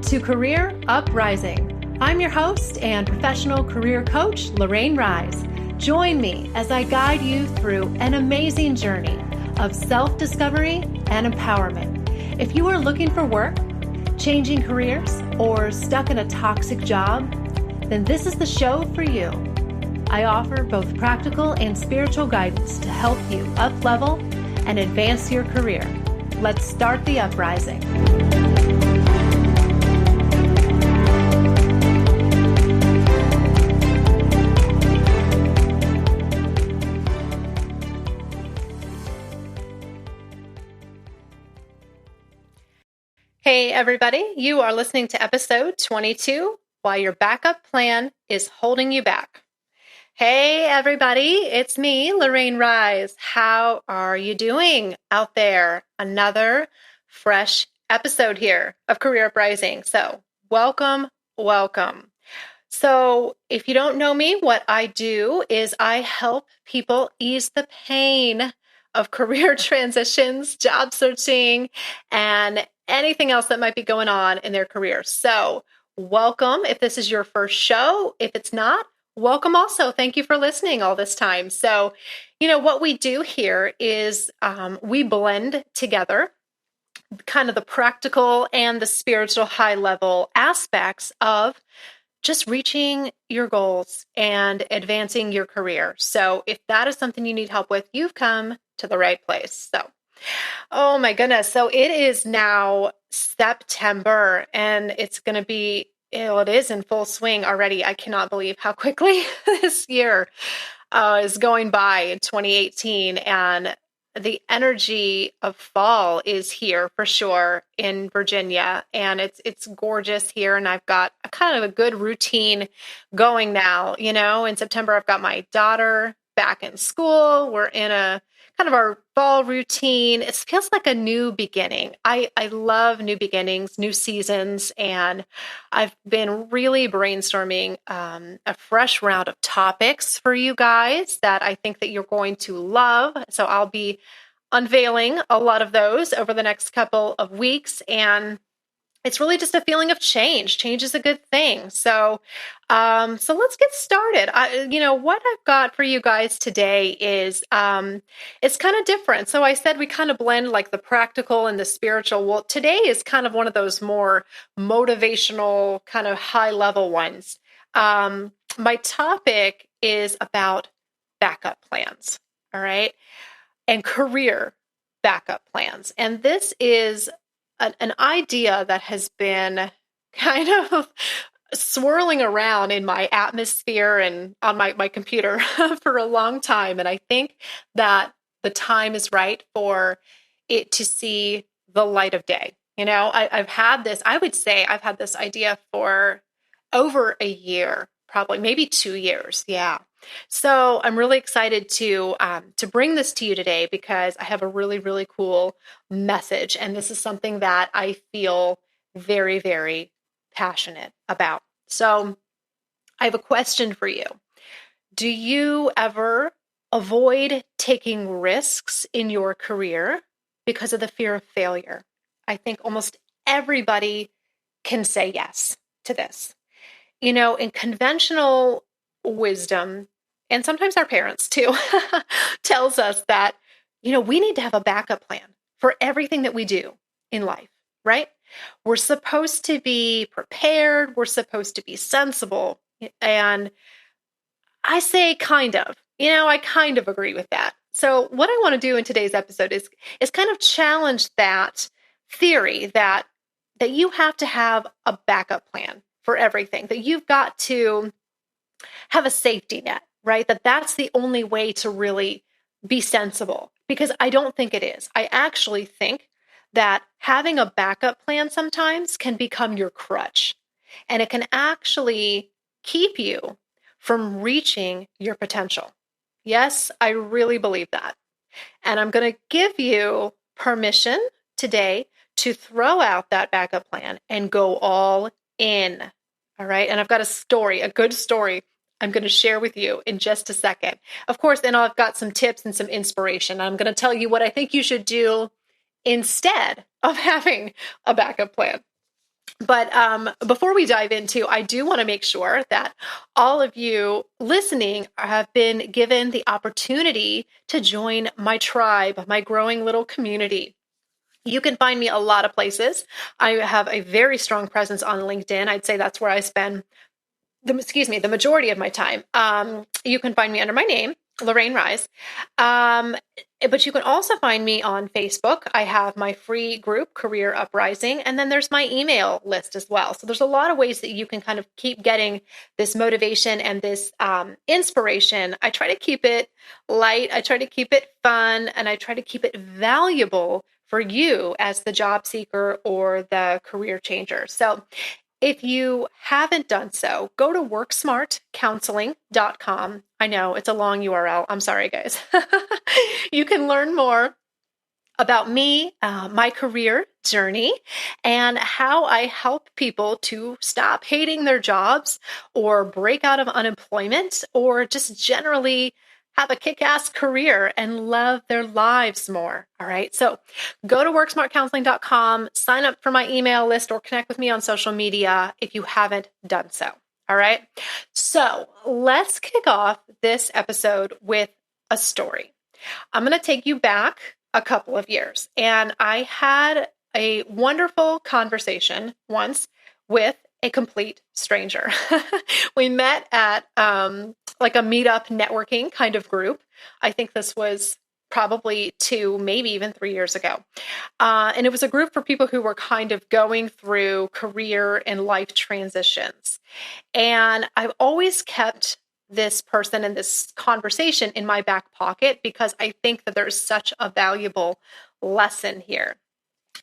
to Career Uprising. I'm your host and professional career coach, Lorraine Rise. Join me as I guide you through an amazing journey of self-discovery and empowerment. If you are looking for work, changing careers, or stuck in a toxic job, then this is the show for you. I offer both practical and spiritual guidance to help you up-level and advance your career. Let's start the uprising. Hey everybody, you are listening to episode 22, Why Your Backup Plan is Holding You Back. Hey everybody, it's me, Lorraine Rise. How are you doing out there? Another fresh episode here of Career Uprising. So welcome. So if you don't know me, what I do is I help people ease the pain of career transitions, job searching, and anything else that might be going on in their career. So welcome if this is your first show. If it's not, welcome also. Thank you for listening all this time. So, what we do here is we blend together kind of the practical and the spiritual high level aspects of just reaching your goals and advancing your career. So if that is something you need help with, you've come to the right place. So, oh my goodness. So it is now September and it's going to be, it is in full swing already. I cannot believe how quickly this year is going by in 2018. And the energy of fall is here for sure in Virginia. And it's gorgeous here. And I've got a kind of a good routine going now. In September, I've got my daughter back in school. We're in a kind of our fall routine. It feels like a new beginning. I love new beginnings, new seasons, and I've been really brainstorming a fresh round of topics for you guys that I think that you're going to love. So I'll be unveiling a lot of those over the next couple of weeks, and it's really just a feeling of change. Change is a good thing. So let's get started. What I've got for you guys today is, it's kind of different. So I said we kind of blend like the practical and the spiritual. Well, today is kind of one of those more motivational, kind of high level ones. My topic is about backup plans. All right. And career backup plans. And this is an idea that has been kind of swirling around in my atmosphere and on my computer for a long time. And I think that the time is right for it to see the light of day. I've had this idea for over a year, probably maybe 2 years. Yeah. So I'm really excited to bring this to you today because I have a really, really cool message. And this is something that I feel very, very passionate about. So I have a question for you. Do you ever avoid taking risks in your career because of the fear of failure? I think almost everybody can say yes to this. In conventional wisdom, and sometimes our parents too, tells us that, we need to have a backup plan for everything that we do in life, right? We're supposed to be prepared. We're supposed to be sensible. And I say kind of, I kind of agree with that. So what I want to do in today's episode is kind of challenge that theory that you have to have a backup plan for everything, that you've got to have a safety net, right? That's the only way to really be sensible, because I don't think it is. I actually think that having a backup plan sometimes can become your crutch, and it can actually keep you from reaching your potential. Yes, I really believe that. And I'm going to give you permission today to throw out that backup plan and go all in. All right. And I've got a good story I'm going to share with you in just a second. Of course, then I've got some tips and some inspiration. I'm going to tell you what I think you should do instead of having a backup plan. But before we dive into, I do want to make sure that all of you listening have been given the opportunity to join my tribe, my growing little community. You can find me a lot of places. I have a very strong presence on LinkedIn. I'd say that's where I spend the majority of my time. You can find me under my name, Lorraine Rise. But you can also find me on Facebook. I have my free group, Career Uprising, and then there's my email list as well. So there's a lot of ways that you can kind of keep getting this motivation and this inspiration. I try to keep it light, I try to keep it fun, and I try to keep it valuable for you as the job seeker or the career changer. So if you haven't done so, go to worksmartcounseling.com. I know it's a long URL. I'm sorry, guys. You can learn more about me, my career journey, and how I help people to stop hating their jobs or break out of unemployment or just generally have a kick-ass career and love their lives more. All right. So go to worksmartcounseling.com, sign up for my email list, or connect with me on social media if you haven't done so. All right. So let's kick off this episode with a story. I'm going to take you back a couple of years. And I had a wonderful conversation once with a complete stranger. We met at like a meetup networking kind of group. I think this was probably 2, maybe even 3 years ago. And it was a group for people who were kind of going through career and life transitions. And I've always kept this person and this conversation in my back pocket because I think that there's such a valuable lesson here.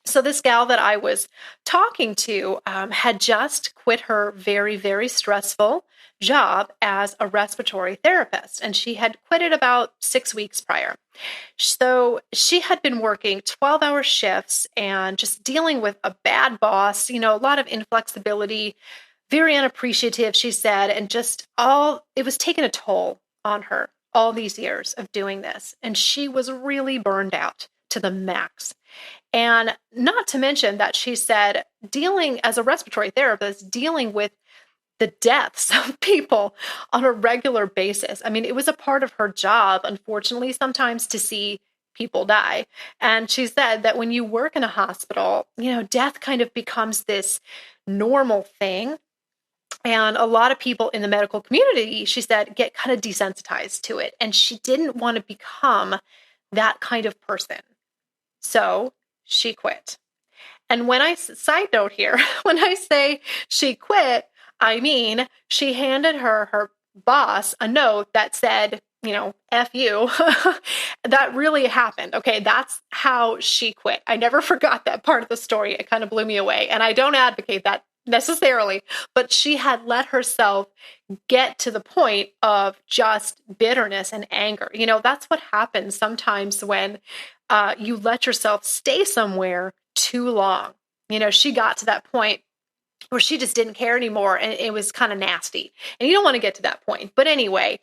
So this gal that I was talking to had just quit her very, very stressful job as a respiratory therapist, and she had quit it about 6 weeks prior. So she had been working 12-hour shifts and just dealing with a bad boss, a lot of inflexibility, very unappreciative, she said, and it was taking a toll on her all these years of doing this. And she was really burned out to the max. And not to mention that she said, dealing as a respiratory therapist, dealing with the deaths of people on a regular basis. I mean, it was a part of her job, unfortunately, sometimes to see people die. And she said that when you work in a hospital, death kind of becomes this normal thing. And a lot of people in the medical community, she said, get kind of desensitized to it. And she didn't want to become that kind of person. So she quit. And side note here, when I say she quit, I mean, she handed her boss a note that said, F you. That really happened. Okay. That's how she quit. I never forgot that part of the story. It kind of blew me away. And I don't advocate that necessarily, but she had let herself get to the point of just bitterness and anger. That's what happens sometimes when you let yourself stay somewhere too long. She got to that point where she just didn't care anymore, and it was kind of nasty. And you don't want to get to that point. But anyway,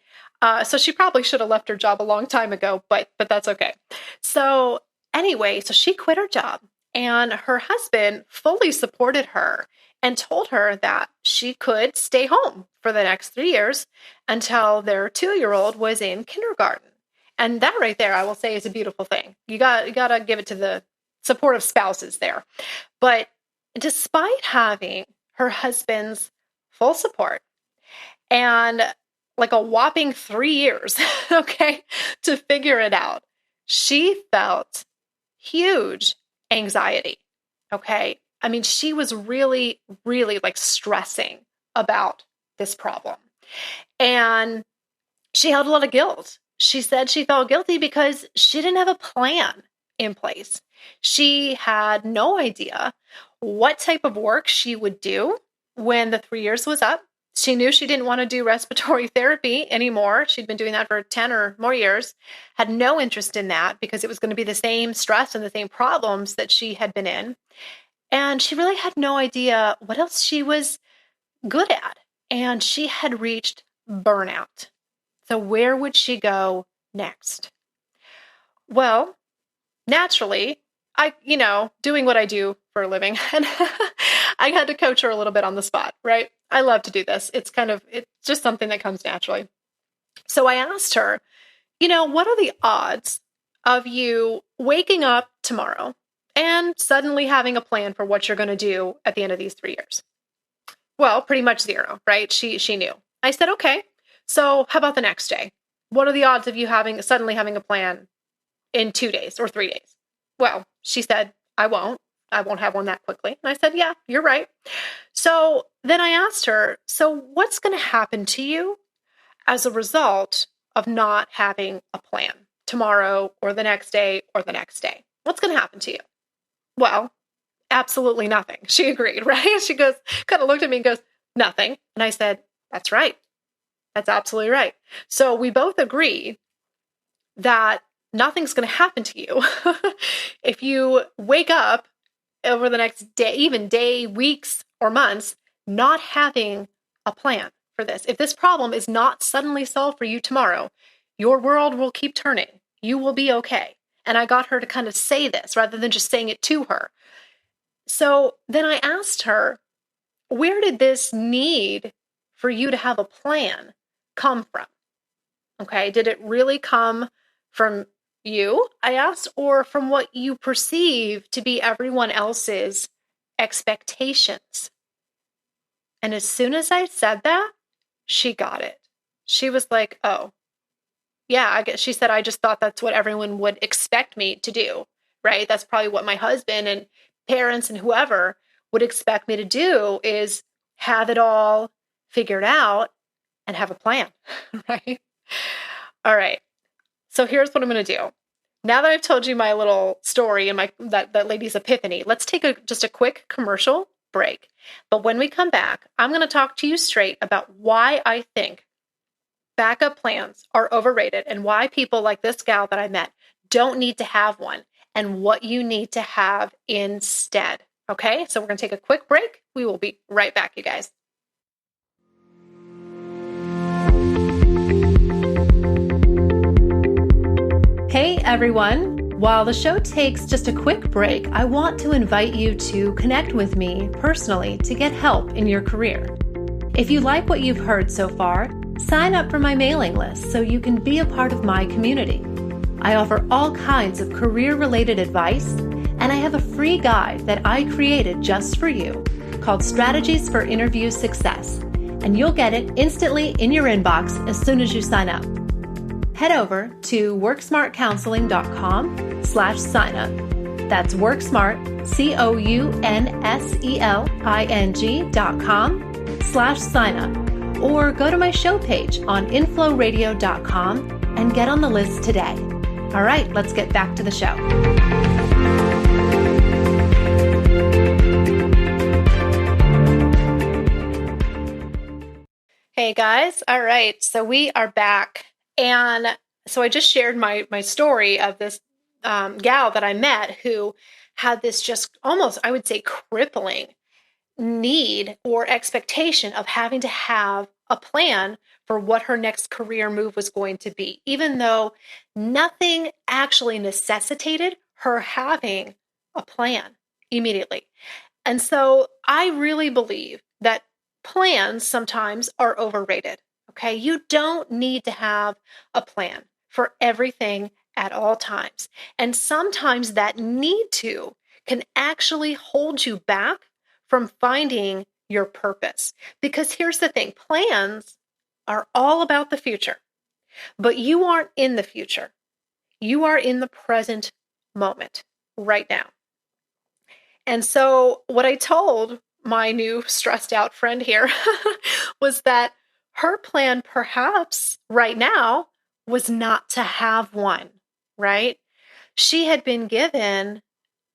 so she probably should have left her job a long time ago, but that's okay. So anyway, so she quit her job, and her husband fully supported her and told her that she could stay home for the next 3 years until their 2-year-old was in kindergarten. And that right there, I will say, is a beautiful thing. You got to give it to the supportive spouses there. But despite having her husband's full support and like a whopping 3 years, okay, to figure it out, she felt huge anxiety, okay? I mean, she was really, really like stressing about this problem. And she held a lot of guilt. She said she felt guilty because she didn't have a plan in place. She had no idea what type of work she would do when the 3 years was up. She knew she didn't want to do respiratory therapy anymore. She'd been doing that for 10 or more years, had no interest in that because it was going to be the same stress and the same problems that she had been in. And she really had no idea what else she was good at. And she had reached burnout. So where would she go next? Well, naturally, doing what I do for a living, and I had to coach her a little bit on the spot, right? I love to do this. It's just something that comes naturally. So I asked her, what are the odds of you waking up tomorrow and suddenly having a plan for what you're going to do at the end of these 3 years? Well, pretty much zero, right? She knew. I said, okay, so how about the next day? What are the odds of you suddenly having a plan in 2 days or 3 days? Well, she said, I won't have one that quickly. And I said, yeah, you're right. So then I asked her, so what's going to happen to you as a result of not having a plan tomorrow or the next day or the next day? What's going to happen to you? Well, absolutely nothing. She agreed, right? She kind of looked at me and goes, nothing. And I said, that's right. That's absolutely right. So we both agree that nothing's going to happen to you if you wake up over the next day, even day, weeks, or months, not having a plan for this. If this problem is not suddenly solved for you tomorrow, your world will keep turning. You will be okay. And I got her to kind of say this rather than just saying it to her. So then I asked her, where did this need for you to have a plan come from? Okay, did it really come from you, I asked, or from what you perceive to be everyone else's expectations? And as soon as I said that, she got it. She was like, oh, yeah, I guess. She said, I just thought that's what everyone would expect me to do, right? That's probably what my husband and parents and whoever would expect me to do, is have it all figured out and have a plan, right? All right. So here's what I'm going to do. Now that I've told you my little story and that lady's epiphany, let's take just a quick commercial break. But when we come back, I'm going to talk to you straight about why I think backup plans are overrated and why people like this gal that I met don't need to have one, and what you need to have instead. Okay, so we're going to take a quick break. We will be right back, you guys. Hey, everyone. While the show takes just a quick break, I want to invite you to connect with me personally to get help in your career. If you like what you've heard so far, sign up for my mailing list so you can be a part of my community. I offer all kinds of career-related advice, and I have a free guide that I created just for you called Strategies for Interview Success, and you'll get it instantly in your inbox as soon as you sign up. Head over to worksmartcounseling.com/signup. That's worksmart, COUNSELING.com/signup. Or go to my show page on infloradio.com and get on the list today. All right, let's get back to the show. Hey guys, all right, so we are back. And so I just shared my story of this gal that I met who had this just almost, I would say, crippling need or expectation of having to have a plan for what her next career move was going to be, even though nothing actually necessitated her having a plan immediately. And so I really believe that plans sometimes are overrated. Okay, you don't need to have a plan for everything at all times. And sometimes that need to can actually hold you back from finding your purpose. Because here's the thing, plans are all about the future, but you aren't in the future. You are in the present moment right now. And so what I told my new stressed out friend here was that her plan perhaps right now was not to have one, right? She had been given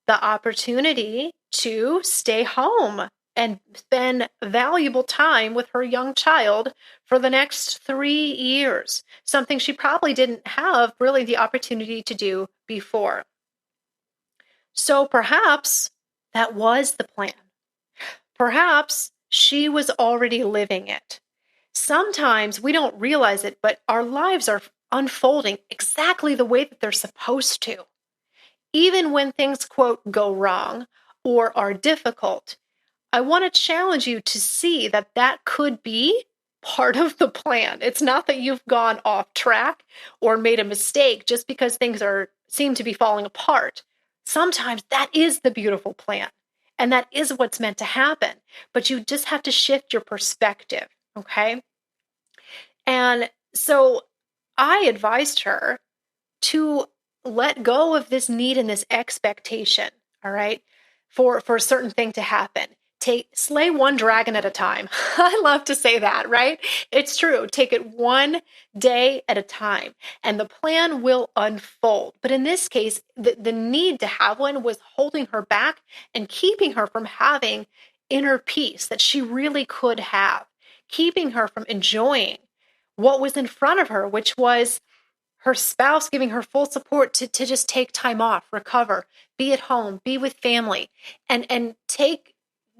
the opportunity to stay home and spend valuable time with her young child for the next 3 years, something she probably didn't have really the opportunity to do before. So perhaps that was the plan. Perhaps she was already living it. Sometimes we don't realize it, but our lives are unfolding exactly the way that they're supposed to. Even when things, quote, go wrong or are difficult, I want to challenge you to see that that could be part of the plan. It's not that you've gone off track or made a mistake just because things seem to be falling apart. Sometimes that is the beautiful plan, and that is what's meant to happen. But you just have to shift your perspective, okay? And so I advised her to let go of this need and this expectation, all right, for a certain thing to happen. Slay one dragon at a time. I love to say that, right? It's true. Take it one day at a time, and the plan will unfold. But in this case, the need to have one was holding her back and keeping her from having inner peace that she really could have, keeping her from enjoying what was in front of her, which was her spouse giving her full support to just take time off, recover, be at home, be with family, and take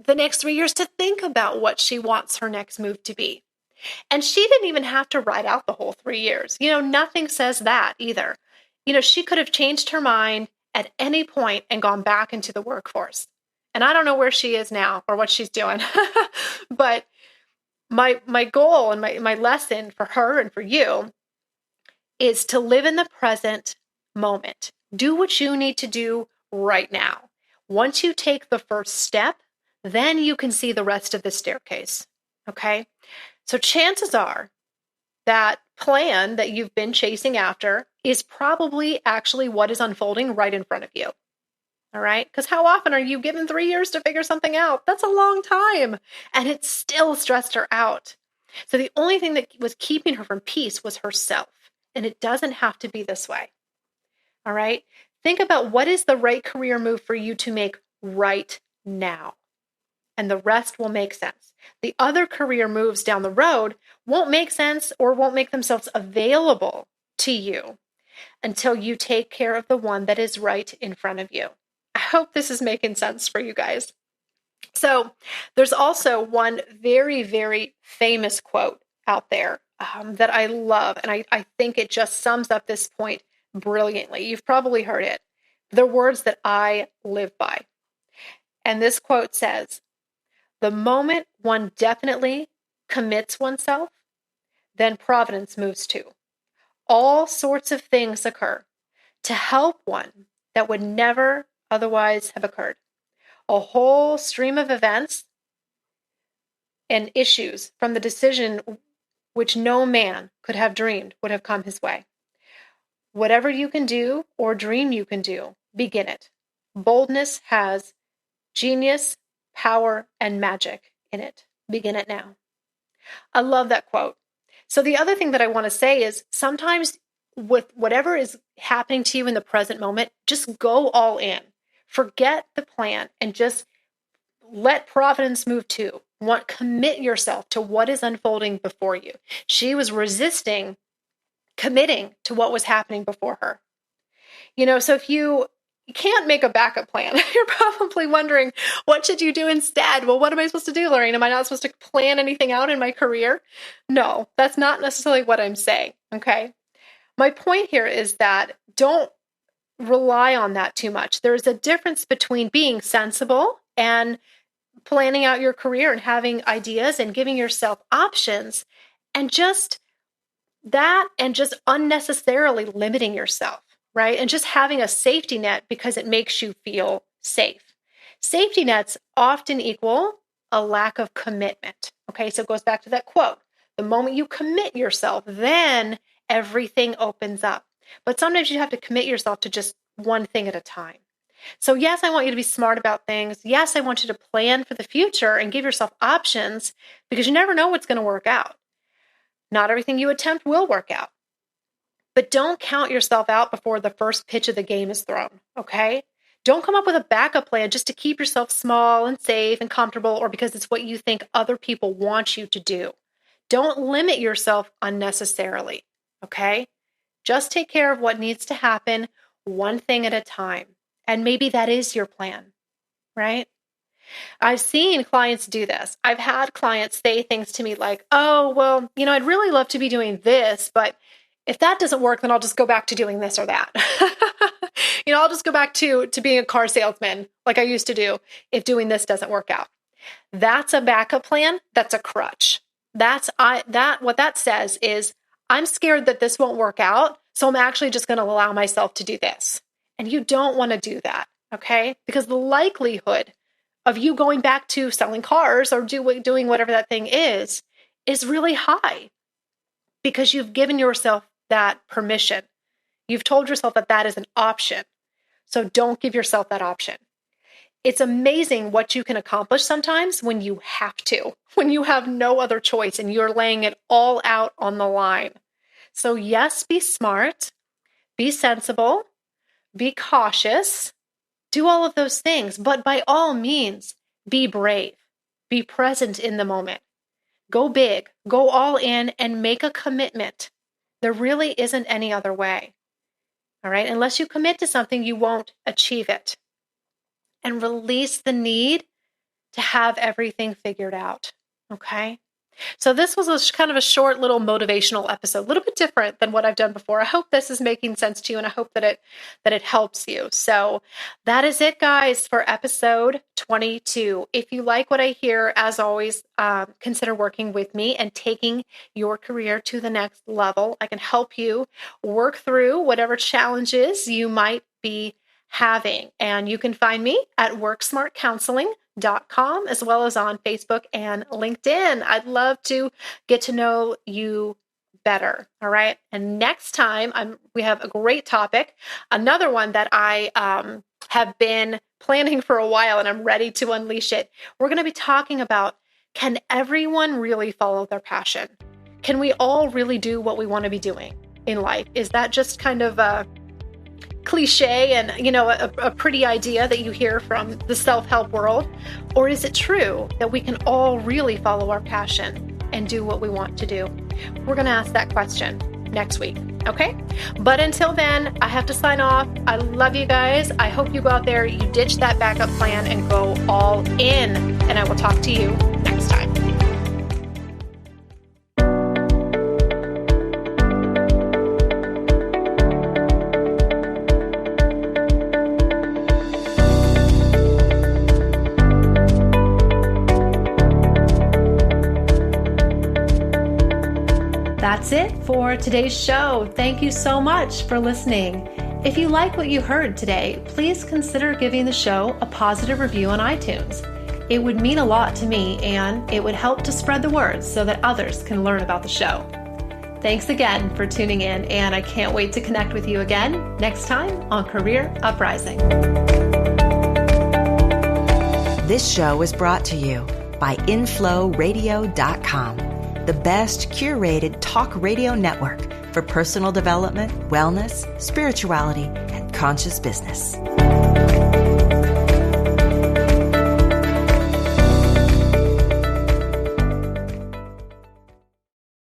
the next 3 years to think about what she wants her next move to be. And she didn't even have to ride out the whole 3 years. Nothing says that either. She could have changed her mind at any point and gone back into the workforce. And I don't know where she is now or what she's doing. But my goal and my lesson for her and for you is to live in the present moment. Do what you need to do right now. Once you take the first step, then you can see the rest of the staircase. Okay? So chances are that plan that you've been chasing after is probably actually what is unfolding right in front of you. All right? Because how often are you given 3 years to figure something out? That's a long time. And it still stressed her out. So the only thing that was keeping her from peace was herself. And it doesn't have to be this way. All right? Think about what is the right career move for you to make right now. And the rest will make sense. The other career moves down the road won't make sense or won't make themselves available to you until you take care of the one that is right in front of you. I hope this is making sense for you guys. So there's also one very, very famous quote out there that I love, and I think it just sums up this point brilliantly. You've probably heard it. The words that I live by. And this quote says, "The moment one definitely commits oneself, then providence moves too. All sorts of things occur to help one that would never otherwise have occurred. A whole stream of events and issues from the decision which no man could have dreamed would have come his way. Whatever you can do or dream you can do, begin it. Boldness has genius, power, and magic in it. Begin it now." I love that quote. So the other thing that I want to say is sometimes with whatever is happening to you in the present moment, just go all in. Forget the plan and just let providence move too. Commit yourself to what is unfolding before you. She was resisting committing to what was happening before her. So if you can't make a backup plan, you're probably wondering, what should you do instead? Well, what am I supposed to do, Lorraine? Am I not supposed to plan anything out in my career? No, that's not necessarily what I'm saying, okay? My point here is that don't rely on that too much. There's a difference between being sensible and planning out your career and having ideas and giving yourself options, and just unnecessarily limiting yourself. Right? And just having a safety net because it makes you feel safe. Safety nets often equal a lack of commitment. Okay, so it goes back to that quote. The moment you commit yourself, then everything opens up. But sometimes you have to commit yourself to just one thing at a time. So yes, I want you to be smart about things. Yes, I want you to plan for the future and give yourself options because you never know what's going to work out. Not everything you attempt will work out. But don't count yourself out before the first pitch of the game is thrown, okay? Don't come up with a backup plan just to keep yourself small and safe and comfortable or because it's what you think other people want you to do. Don't limit yourself unnecessarily, okay? Just take care of what needs to happen one thing at a time. And maybe that is your plan, right? I've seen clients do this. I've had clients say things to me like, "Oh, well, I'd really love to be doing this, but if that doesn't work, then I'll just go back to doing this or that." I'll just go back to being a car salesman like I used to do if doing this doesn't work out. That's a backup plan. That's a crutch. What that says is, I'm scared that this won't work out, so I'm actually just going to allow myself to do this. And you don't want to do that, okay? Because the likelihood of you going back to selling cars or doing whatever that thing is really high, because you've given yourself that permission. You've told yourself that that is an option. So don't give yourself that option. It's amazing what you can accomplish sometimes when you have to, when you have no other choice and you're laying it all out on the line. So yes, be smart, be sensible, be cautious, do all of those things, but by all means, be brave, be present in the moment, go big, go all in, and make a commitment. There really isn't any other way. All right. Unless you commit to something, you won't achieve it. And release the need to have everything figured out. Okay. So this was kind of a short little motivational episode, a little bit different than what I've done before. I hope this is making sense to you, and I hope that it helps you. So that is it, guys, for episode 22. If you like what I hear, as always, consider working with me and taking your career to the next level. I can help you work through whatever challenges you might be having. And you can find me at WorkSmartCounseling.com, as well as on Facebook and LinkedIn. I'd love to get to know you better. All right. And next time we have a great topic, another one that I have been planning for a while, and I'm ready to unleash it. We're going to be talking about, can everyone really follow their passion? Can we all really do what we want to be doing in life? Is that just kind of a cliche and, a pretty idea that you hear from the self-help world? Or is it true that we can all really follow our passion and do what we want to do? We're going to ask that question next week. Okay. But until then, I have to sign off. I love you guys. I hope you go out there, you ditch that backup plan and go all in. And I will talk to you next time. That's it for today's show. Thank you so much for listening. If you like what you heard today, please consider giving the show a positive review on iTunes. It would mean a lot to me, and it would help to spread the word so that others can learn about the show. Thanks again for tuning in, and I can't wait to connect with you again next time on Career Uprising. This show is brought to you by InflowRadio.com, the best curated talk radio network for personal development, wellness, spirituality, and conscious business.